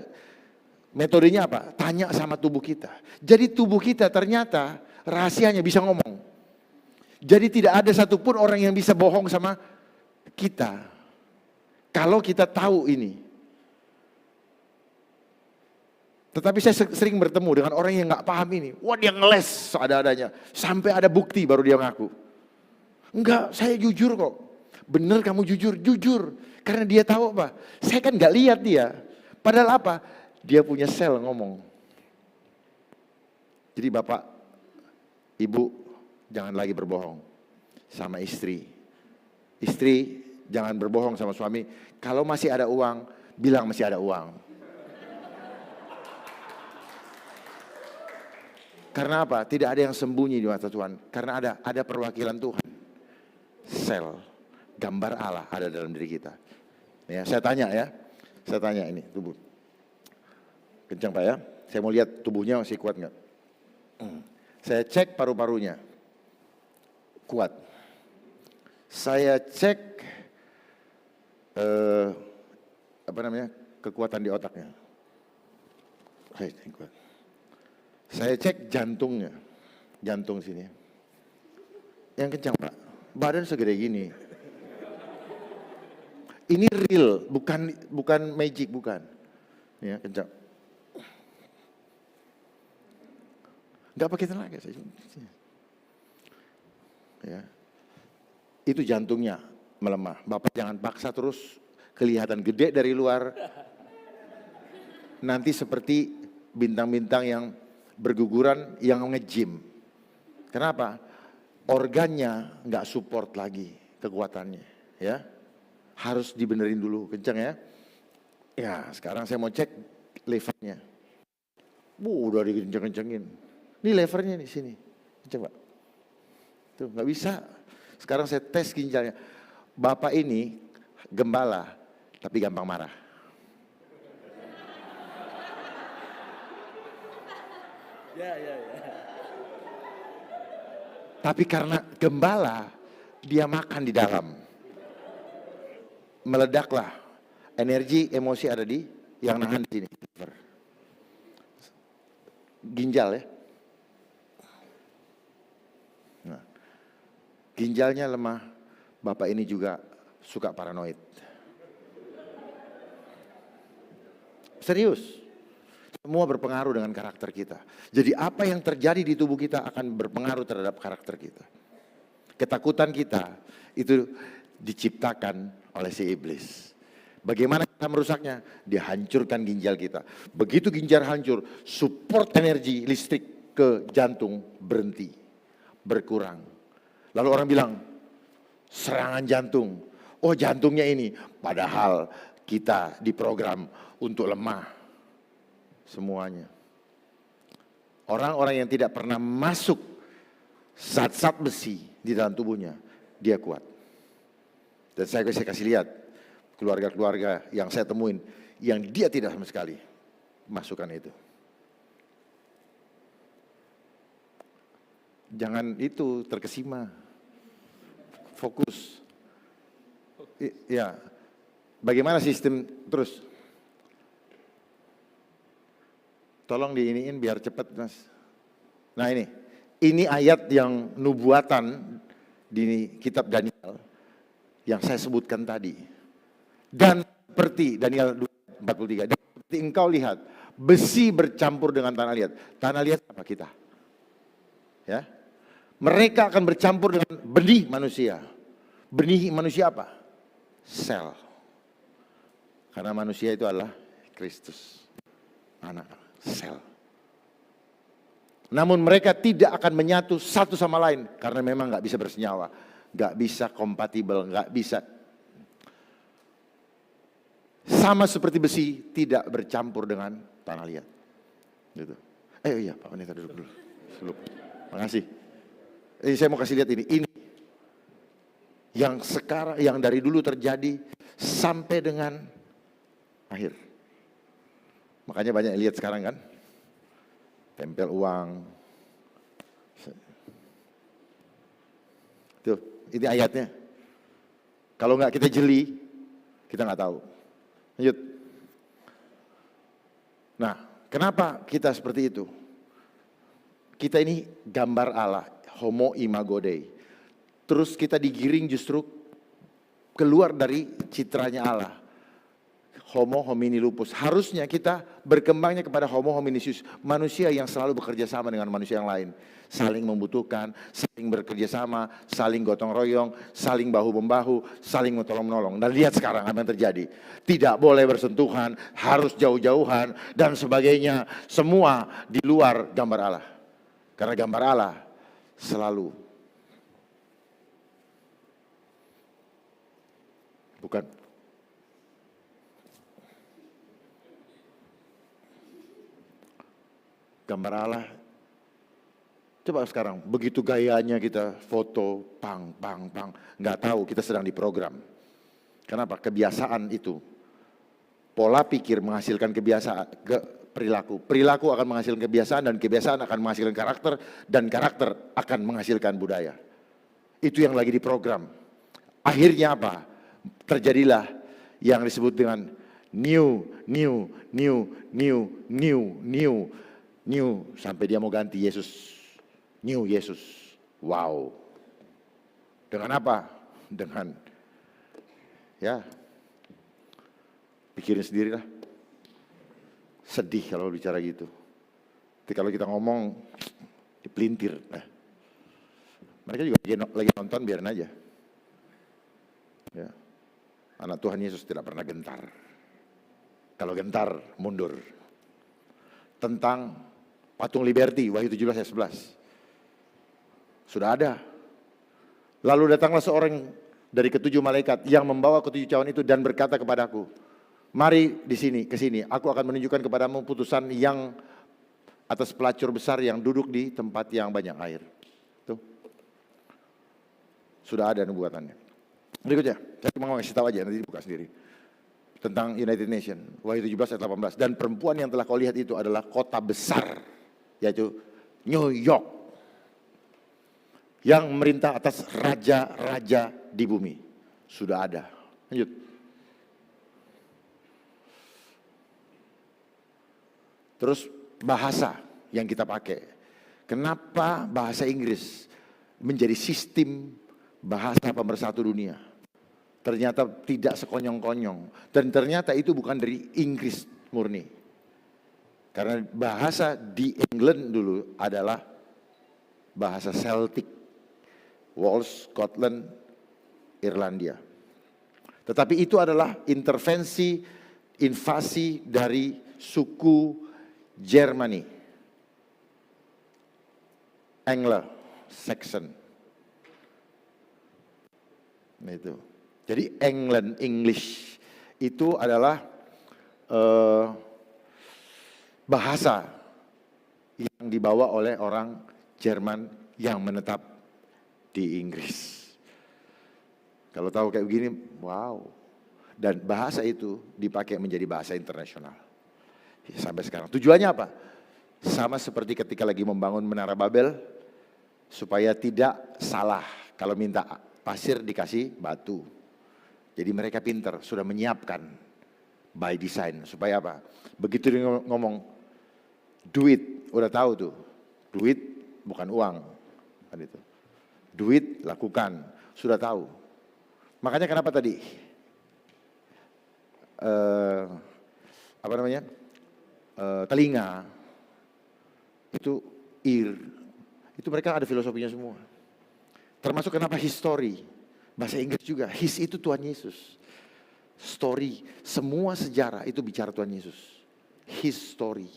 Metodenya apa? Tanya sama tubuh kita. Jadi tubuh kita ternyata rahasianya bisa ngomong. Jadi tidak ada satupun orang yang bisa bohong sama kita. Kalau kita tahu ini. Tetapi saya sering bertemu dengan orang yang gak paham ini. Wah dia ngeles ada-adanya. Sampai ada bukti baru dia ngaku. Enggak, saya jujur kok. Bener kamu jujur, jujur. Karena dia tahu apa? Saya kan nggak lihat dia. Padahal apa? Dia punya sel ngomong. Jadi bapak, ibu jangan lagi berbohong sama istri. Istri jangan berbohong sama suami. Kalau masih ada uang, bilang masih ada uang. Karena apa? Tidak ada yang sembunyi di mata Tuhan. Karena ada perwakilan Tuhan. Sel, gambar Allah ada dalam diri kita. Ya, saya tanya ini tubuh. Kencang Pak ya. Saya mau lihat tubuhnya masih kuat nggak? Saya cek paru-parunya. Kuat. Saya cek kekuatan di otaknya. Kuat. Saya cek jantungnya. Jantung sini. Yang kencang Pak. Badan segede gini. Ini real, bukan magic, bukan. Ya, kencang. Enggak pakai tenaga saya. Ya. Itu jantungnya melemah. Bapak jangan paksa terus kelihatan gede dari luar. Nanti seperti bintang-bintang yang berguguran yang nge-gym. Kenapa? Organnya nggak support lagi kekuatannya, ya. Harus dibenerin dulu, kencang ya. Ya, sekarang saya mau cek levernya. Udah dikenceng-kencengin. Ini levernya di sini. Coba. Tuh, nggak bisa. Sekarang saya tes ginjalnya. Bapak ini gembala, tapi gampang marah. Ya. Tapi karena gembala, dia makan di dalam. Meledaklah. Energi, emosi ada di yang nahan di sini. Ginjal ya. Nah, ginjalnya lemah. Bapak ini juga suka paranoid. Serius. Semua berpengaruh dengan karakter kita. Jadi apa yang terjadi di tubuh kita akan berpengaruh terhadap karakter kita. Ketakutan kita itu diciptakan oleh si iblis. Bagaimana kita merusaknya? Dia hancurkan ginjal kita. Begitu ginjal hancur, support energi listrik ke jantung berhenti, berkurang. Lalu orang bilang, serangan jantung. Oh jantungnya ini. Padahal kita diprogram untuk lemah. Semuanya. Orang-orang yang tidak pernah masuk zat-zat besi di dalam tubuhnya, dia kuat. Dan saya kasih lihat keluarga-keluarga yang saya temuin, yang dia tidak sama sekali masukkan itu. Jangan itu terkesima, fokus. Ya, bagaimana sistem terus? Tolong diiniin biar cepat mas. Nah ini ayat yang nubuatan di kitab Daniel yang saya sebutkan tadi. Dan seperti Daniel 43, dan seperti engkau lihat besi bercampur dengan tanah liat. Tanah liat apa kita? Ya, mereka akan bercampur dengan benih manusia. Benih manusia apa? Sel. Karena manusia itu adalah Kristus, anak. Sel. Namun mereka tidak akan menyatu satu sama lain karena memang nggak bisa bersenyawa, nggak bisa kompatibel, nggak bisa. Sama seperti besi tidak bercampur dengan tanah liat. Gitu. Iya Pak Pendeta duduk dulu. Makasih. Saya mau kasih lihat ini. Ini yang sekarang, yang dari dulu terjadi sampai dengan akhir. Makanya banyak yang lihat sekarang kan, tempel uang. Tuh, ini ayatnya. Kalau nggak kita jeli, kita nggak tahu. Lanjut. Nah, kenapa kita seperti itu? Kita ini gambar Allah, homo imago Dei. Terus kita digiring justru keluar dari citranya Allah. Homo homini lupus. Harusnya kita berkembangnya kepada homo hominisius, manusia yang selalu bekerja sama dengan manusia yang lain. Saling membutuhkan, saling bekerja sama, saling gotong royong, saling bahu-membahu, saling menolong-menolong. Dan lihat sekarang apa yang terjadi. Tidak boleh bersentuhan, harus jauh-jauhan, dan sebagainya. Semua di luar gambar Allah. Karena gambar Allah selalu bukan. Gambar Allah. Coba sekarang, begitu gayanya kita foto, pang, nggak tahu kita sedang diprogram. Kenapa? Kebiasaan itu. Pola pikir menghasilkan kebiasaan, perilaku. Perilaku akan menghasilkan kebiasaan dan kebiasaan akan menghasilkan karakter dan karakter akan menghasilkan budaya. Itu yang lagi diprogram. Akhirnya apa? Terjadilah yang disebut dengan new sampai dia mau ganti Yesus. New Yesus. Wow. Dengan apa? Dengan ya pikirin sendirilah. Sedih kalau bicara gitu. Tapi kalau kita ngomong dipelintir. Mereka juga lagi nonton, biarin aja. Ya. Anak Tuhan Yesus tidak pernah gentar. Kalau gentar, mundur. Tentang patung Liberty, Wahyu 17 ayat 11. Sudah ada. Lalu datanglah seorang dari ketujuh malaikat yang membawa ketujuh cawan itu dan berkata kepadaku, mari di sini, ke sini, aku akan menunjukkan kepadamu putusan yang atas pelacur besar yang duduk di tempat yang banyak air. Tuh. Sudah ada nubuatannya. Berikutnya, saya cuma mau kasih tahu aja, nanti dibuka sendiri. Tentang United Nation, Wahyu 17 ayat 18. Dan perempuan yang telah kau lihat itu adalah kota besar, yaitu New York, yang memerintah atas raja-raja di bumi. Sudah ada. Lanjut. Terus bahasa yang kita pakai. Kenapa bahasa Inggris menjadi sistem bahasa pemersatu dunia? Ternyata tidak sekonyong-konyong. Dan ternyata itu bukan dari Inggris murni. Karena bahasa di England dulu adalah bahasa Celtic. Wales, Scotland, Irlandia. Tetapi itu adalah intervensi, invasi dari suku Jermani. Anglo-Saxon. Nah itu. Jadi England, English itu adalah bahasa yang dibawa oleh orang Jerman yang menetap di Inggris. Kalau tahu kayak begini, wow. Dan bahasa itu dipakai menjadi bahasa internasional. Sampai sekarang. Tujuannya apa? Sama seperti ketika lagi membangun Menara Babel, supaya tidak salah kalau minta pasir dikasih batu. Jadi mereka pintar, sudah menyiapkan by design. Supaya apa? Begitu dia ngomong duit, udah tahu tuh. Duit bukan uang. Kan itu. Duit lakukan, sudah tahu. Makanya kenapa tadi? Apa namanya? Telinga. Itu ear. Itu mereka ada filosofinya semua. Termasuk kenapa history. Bahasa Inggris juga, his itu Tuhan Yesus. Story, semua sejarah itu bicara Tuhan Yesus. His story.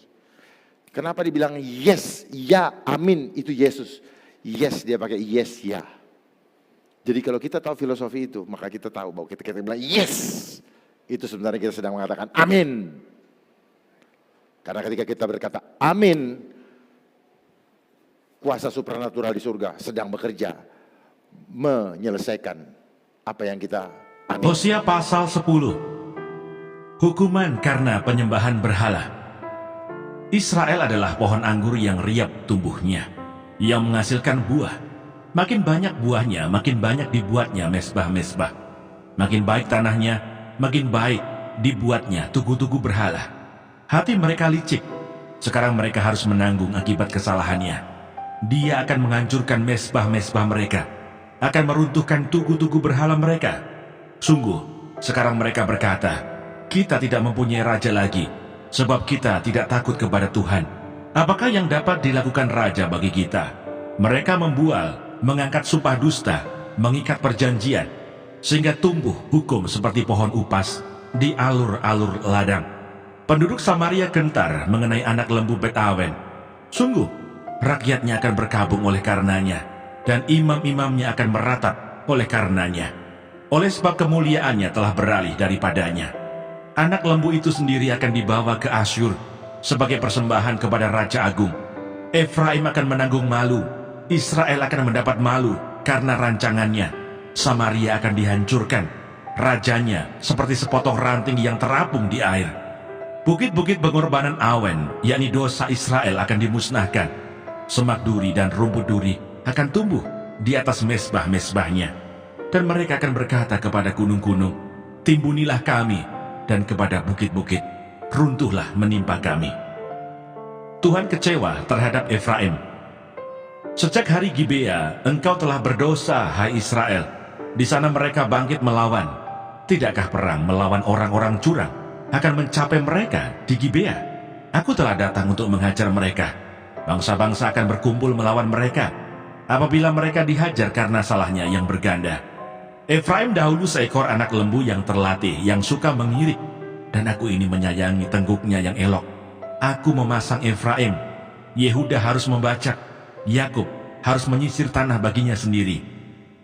Kenapa dibilang yes, ya, amin, itu Yesus. Yes, dia pakai yes, ya. Jadi kalau kita tahu filosofi itu, maka kita tahu bahwa kita bilang yes, itu sebenarnya kita sedang mengatakan amin. Karena ketika kita berkata amin, kuasa supranatural di surga sedang bekerja menyelesaikan apa yang kita amin. Hosea pasal 10. Hukuman karena penyembahan berhala. Israel adalah pohon anggur yang riap tumbuhnya, yang menghasilkan buah. Makin banyak buahnya, makin banyak dibuatnya mesbah-mesbah. Makin baik tanahnya, makin baik dibuatnya tugu-tugu berhala. Hati mereka licik. Sekarang mereka harus menanggung akibat kesalahannya. Dia akan menghancurkan mesbah-mesbah mereka, akan meruntuhkan tugu-tugu berhala mereka. Sungguh, sekarang mereka berkata, kita tidak mempunyai raja lagi, sebab kita tidak takut kepada Tuhan. Apakah yang dapat dilakukan raja bagi kita? Mereka membual, mengangkat sumpah dusta, mengikat perjanjian, sehingga tumbuh hukum seperti pohon upas di alur-alur ladang. Penduduk Samaria gentar mengenai anak lembu Bet-awen. Sungguh, rakyatnya akan berkabung oleh karenanya, dan imam-imamnya akan meratap oleh karenanya. Oleh sebab kemuliaannya telah beralih daripadanya. Anak lembu itu sendiri akan dibawa ke Asyur sebagai persembahan kepada Raja Agung. Efraim akan menanggung malu, Israel akan mendapat malu karena rancangannya. Samaria akan dihancurkan, rajanya seperti sepotong ranting yang terapung di air. Bukit-bukit pengorbanan awen, yakni dosa Israel, akan dimusnahkan. Semak duri dan rumput duri akan tumbuh di atas mesbah-mesbahnya. Dan mereka akan berkata kepada gunung-gunung, timbunilah kami, dan kepada bukit-bukit, runtuhlah menimpa kami. Tuhan kecewa terhadap Efraim. Sejak hari Gibea, engkau telah berdosa, hai Israel. Di sana mereka bangkit melawan. Tidakkah perang melawan orang-orang curang akan mencapai mereka di Gibea? Aku telah datang untuk menghajar mereka. Bangsa-bangsa akan berkumpul melawan mereka apabila mereka dihajar karena salahnya yang berganda. Efraim dahulu seekor anak lembu yang terlatih, yang suka mengirik, dan aku ini menyayangi tengguknya yang elok. Aku memasang Efraim, Yehuda harus membacak, Yakub harus menyisir tanah baginya sendiri.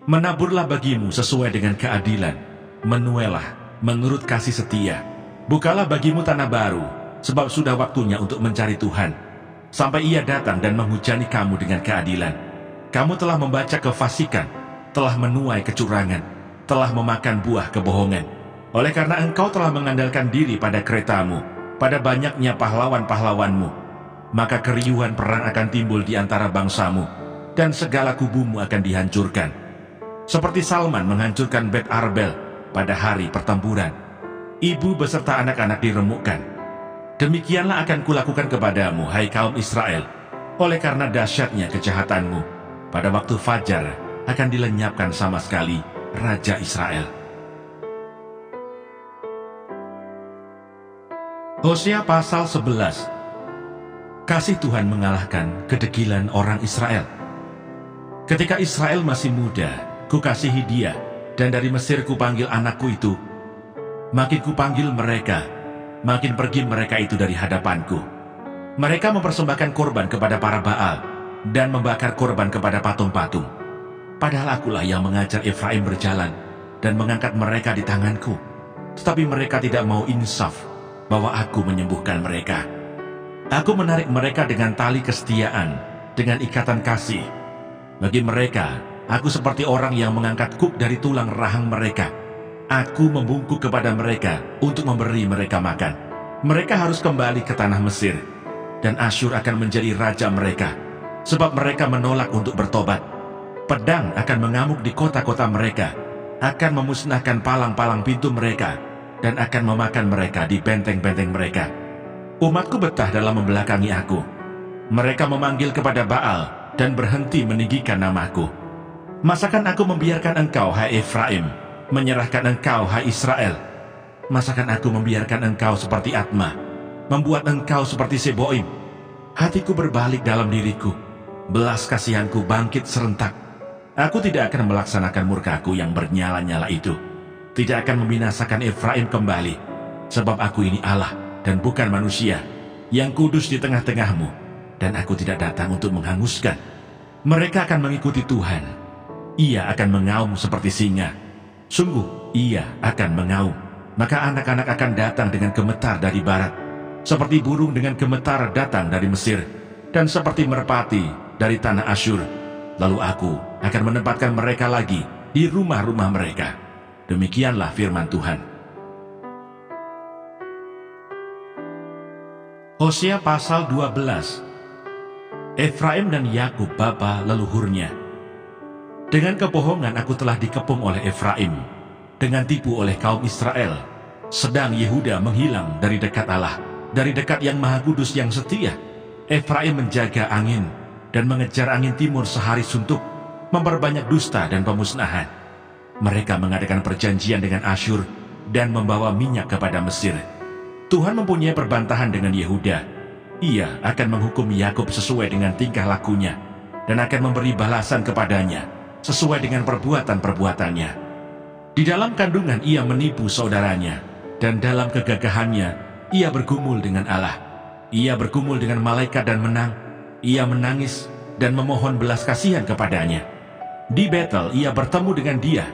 Menaburlah bagimu sesuai dengan keadilan, menuailah menurut kasih setia. Bukalah bagimu tanah baru, sebab sudah waktunya untuk mencari Tuhan, sampai Ia datang dan menghujani kamu dengan keadilan. Kamu telah membaca kefasikan, telah menuai kecurangan, telah memakan buah kebohongan. Oleh karena engkau telah mengandalkan diri pada keretamu, pada banyaknya pahlawan-pahlawanmu, maka keriuhan perang akan timbul di antara bangsamu, dan segala kubumu akan dihancurkan. Seperti Salman menghancurkan Bet Arbel pada hari pertempuran, ibu beserta anak-anak diremukkan. Demikianlah akan kulakukan kepadamu, hai kaum Israel, oleh karena dahsyatnya kejahatanmu. Pada waktu fajar akan dilenyapkan sama sekali Raja Israel. Hosea pasal 11. Kasih Tuhan mengalahkan kedegilan orang Israel. Ketika Israel masih muda, kukasihi dia, dan dari Mesir kupanggil anakku itu. Makin kupanggil mereka, makin pergi mereka itu dari hadapanku. Mereka mempersembahkan korban kepada para Baal, dan membakar korban kepada patung-patung. Padahal akulah yang mengajar Efraim berjalan, dan mengangkat mereka di tanganku. Tetapi mereka tidak mau insaf, bahwa aku menyembuhkan mereka. Aku menarik mereka dengan tali kesetiaan, dengan ikatan kasih. Bagi mereka, aku seperti orang yang mengangkat kuk dari tulang rahang mereka. Aku membungkuk kepada mereka untuk memberi mereka makan. Mereka harus kembali ke tanah Mesir, dan Asyur akan menjadi raja mereka, sebab mereka menolak untuk bertobat. Pedang akan mengamuk di kota-kota mereka, akan memusnahkan palang-palang pintu mereka, dan akan memakan mereka di benteng-benteng mereka. Umatku betah dalam membelakangi aku. Mereka memanggil kepada Baal dan berhenti meninggikan namaku. Masakan aku membiarkan engkau, hai Efraim, menyerahkan engkau, hai Israel? Masakan aku membiarkan engkau seperti Atma, membuat engkau seperti Seboim? Hatiku berbalik dalam diriku, belas kasihanku bangkit serentak. Aku tidak akan melaksanakan murkaku yang bernyala-nyala itu, tidak akan membinasakan Efraim kembali, sebab aku ini Allah dan bukan manusia, yang kudus di tengah-tengahmu, dan aku tidak datang untuk menghanguskan. Mereka akan mengikuti Tuhan. Ia akan mengaum seperti singa. Sungguh, ia akan mengaum. Maka anak-anak akan datang dengan gemetar dari barat, seperti burung dengan gemetar datang dari Mesir, dan seperti merpati dari tanah Asyur. Lalu aku akan menempatkan mereka lagi di rumah-rumah mereka. Demikianlah firman Tuhan. Hosea pasal 12. Efraim dan Yakub bapa leluhurnya. Dengan kebohongan aku telah dikepung oleh Efraim, dengan tipu oleh kaum Israel. Sedang Yehuda menghilang dari dekat Allah, dari dekat yang Maha Kudus yang setia. Efraim menjaga angin dan mengejar angin timur sehari suntuk, memperbanyak dusta dan pemusnahan. Mereka mengadakan perjanjian dengan Asyur, dan membawa minyak kepada Mesir. Tuhan mempunyai perbantahan dengan Yehuda. Ia akan menghukum Yakub sesuai dengan tingkah lakunya dan akan memberi balasan kepadanya sesuai dengan perbuatan-perbuatannya. Di dalam kandungan ia menipu saudaranya, dan dalam kegagahannya ia bergumul dengan Allah. Ia bergumul dengan malaikat dan menang. Ia menangis dan memohon belas kasihan kepadanya. Di Betel ia bertemu dengan dia,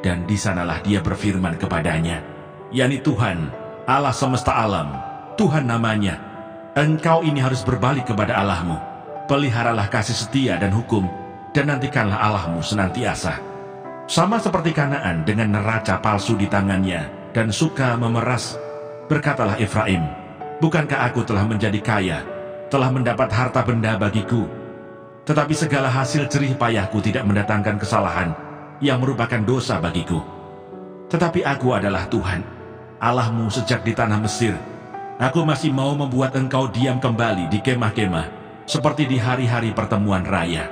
dan di sanalah dia berfirman kepadanya, yakni Tuhan, Allah semesta alam, Tuhan namanya, engkau ini harus berbalik kepada Allahmu. Peliharalah kasih setia dan hukum, dan nantikanlah Allahmu senantiasa. Sama seperti Kanaan dengan neraca palsu di tangannya, dan suka memeras, berkatalah Efraim, bukankah aku telah menjadi kaya, telah mendapat harta benda bagiku? Tetapi segala hasil jerih payahku tidak mendatangkan kesalahan yang merupakan dosa bagiku. Tetapi aku adalah Tuhan, Allahmu sejak di tanah Mesir. Aku masih mau membuat engkau diam kembali di kemah-kemah, seperti di hari-hari pertemuan raya.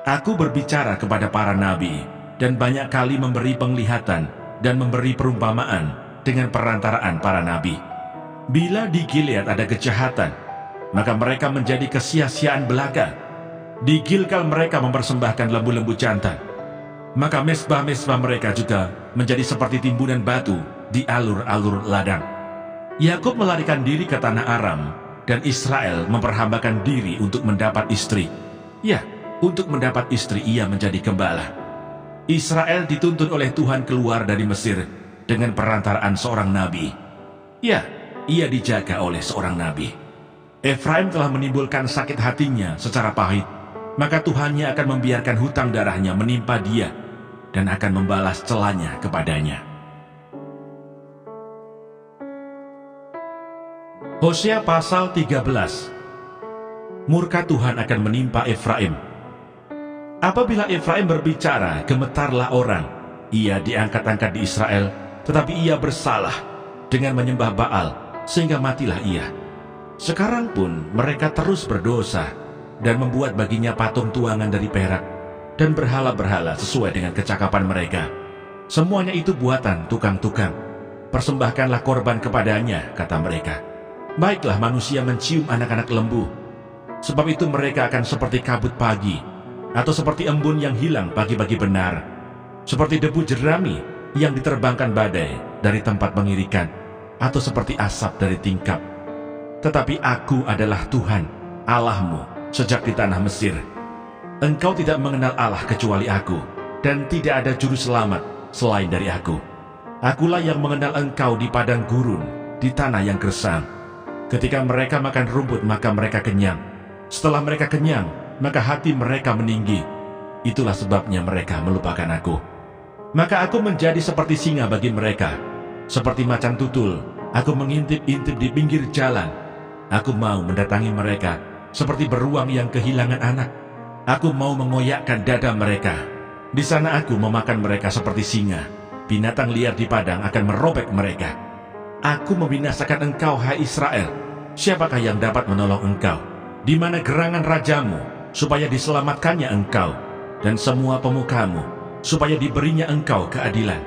Aku berbicara kepada para nabi, dan banyak kali memberi penglihatan dan memberi perumpamaan dengan perantaraan para nabi. Bila di Gilead ada kejahatan, maka mereka menjadi kesia-siaan belaka. Di Gilgal mereka mempersembahkan lembu-lembu jantan, maka mesbah-mesbah mereka juga menjadi seperti timbunan batu di alur-alur ladang. Yakub melarikan diri ke tanah Aram, dan Israel memperhambakan diri untuk mendapat istri. Ya, untuk mendapat istri ia menjadi gembala. Israel dituntun oleh Tuhan keluar dari Mesir dengan perantaraan seorang nabi. Ya, ia dijaga oleh seorang nabi. Efraim telah menimbulkan sakit hatinya secara pahit, maka Tuhannya akan membiarkan hutang darahnya menimpa dia dan akan membalas celanya kepadanya. Hosea pasal 13. Murka Tuhan akan menimpa Efraim. Apabila Efraim berbicara, gemetarlah orang. Ia diangkat-angkat di Israel, tetapi ia bersalah dengan menyembah Baal, sehingga matilah ia. Sekarang pun mereka terus berdosa dan membuat baginya patung tuangan dari perak dan berhala-berhala sesuai dengan kecakapan mereka. Semuanya itu buatan tukang-tukang. Persembahkanlah korban kepadanya, kata mereka. Baiklah manusia mencium anak-anak lembu, sebab itu mereka akan seperti kabut pagi, atau seperti embun yang hilang pagi-pagi benar, seperti debu jerami yang diterbangkan badai dari tempat pengirikan, atau seperti asap dari tingkap. Tetapi aku adalah Tuhan, Allahmu, sejak di tanah Mesir. Engkau tidak mengenal Allah kecuali aku, dan tidak ada juru selamat selain dari aku. Akulah yang mengenal engkau di padang gurun, di tanah yang gersang. Ketika mereka makan rumput, maka mereka kenyang. Setelah mereka kenyang, maka hati mereka meninggi. Itulah sebabnya mereka melupakan aku. Maka aku menjadi seperti singa bagi mereka, seperti macan tutul. Aku mengintip-intip di pinggir jalan. Aku mau mendatangi mereka seperti beruang yang kehilangan anak. Aku mau mengoyakkan dada mereka. Di sana aku memakan mereka seperti singa. Binatang liar di padang akan merobek mereka. Aku membinasakan engkau, hai Israel. Siapakah yang dapat menolong engkau? Di mana gerangan rajamu, supaya diselamatkannya engkau, dan semua pemukamu, supaya diberinya engkau keadilan?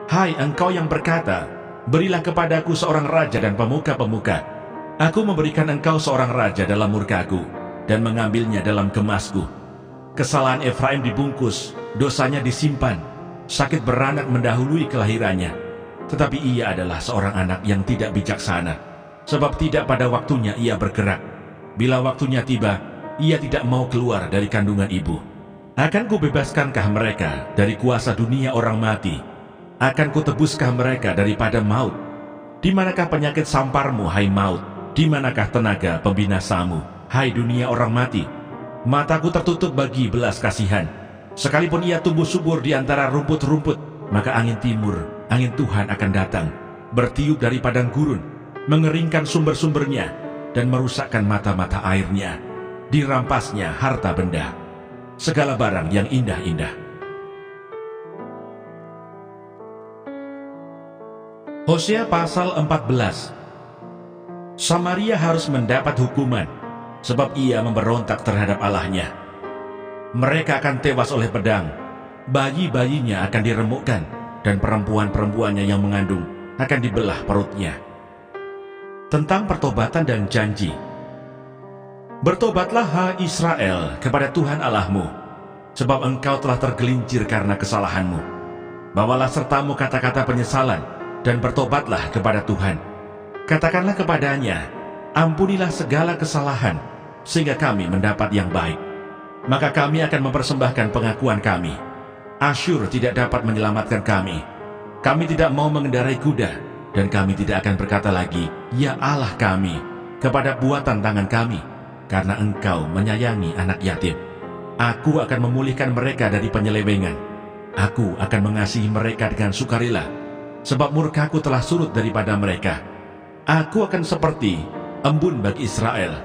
Hai engkau yang berkata, berilah kepadaku seorang raja dan pemuka-pemuka. Aku memberikan engkau seorang raja dalam murkaku, dan mengambilnya dalam kemasku. Kesalahan Efraim dibungkus, dosanya disimpan. Sakit beranak mendahului kelahirannya. Tetapi ia adalah seorang anak yang tidak bijaksana, sebab tidak pada waktunya ia bergerak. Bila waktunya tiba, ia tidak mau keluar dari kandungan ibu. Akan kubebaskanKah mereka dari kuasa dunia orang mati? Akan kutebuskah mereka daripada maut? Di manakah penyakit samparmu, hai maut? Di manakah tenaga pembinasamu, hai dunia orang mati? Mataku tertutup bagi belas kasihan. Sekalipun ia tumbuh subur di antara rumput-rumput, maka angin timur, angin Tuhan akan datang, bertiup dari padang gurun, mengeringkan sumber-sumbernya, dan merusakkan mata-mata airnya. Dirampasnya harta benda, segala barang yang indah-indah. Hosea pasal 14. Samaria harus mendapat hukuman, sebab ia memberontak terhadap Allahnya. Mereka akan tewas oleh pedang, bayi-bayinya akan diremukkan, dan perempuan-perempuannya yang mengandung akan dibelah perutnya. Tentang pertobatan dan janji. Bertobatlah hai Israel kepada Tuhan Allahmu, sebab engkau telah tergelincir karena kesalahanmu. Bawalah sertamu kata-kata penyesalan, dan bertobatlah kepada Tuhan. Katakanlah kepadanya, ampunilah segala kesalahan, sehingga kami mendapat yang baik. Maka kami akan mempersembahkan pengakuan kami. Asyur tidak dapat menyelamatkan kami. Kami tidak mau mengendarai kuda, dan kami tidak akan berkata lagi, ya Allah kami, kepada buatan tangan kami, karena engkau menyayangi anak yatim. Aku akan memulihkan mereka dari penyelewengan. Aku akan mengasihi mereka dengan sukarela, sebab murkaku telah surut daripada mereka. Aku akan seperti embun bagi Israel,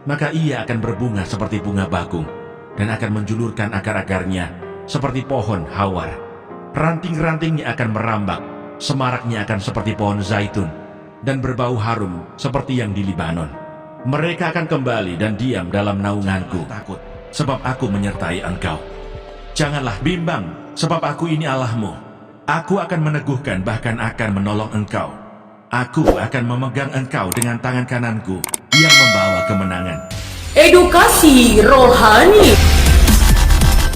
maka ia akan berbunga seperti bunga bakung, dan akan menjulurkan akar-akarnya seperti pohon hawar. Ranting-rantingnya akan merambak, semaraknya akan seperti pohon zaitun, dan berbau harum seperti yang di Libanon. Mereka akan kembali dan diam dalam naunganku, takut, sebab aku menyertai engkau. Janganlah bimbang, sebab aku ini Allahmu. Aku akan meneguhkan, bahkan akan menolong engkau. Aku akan memegang engkau dengan tangan kananku yang membawa kemenangan. Edukasi rohani.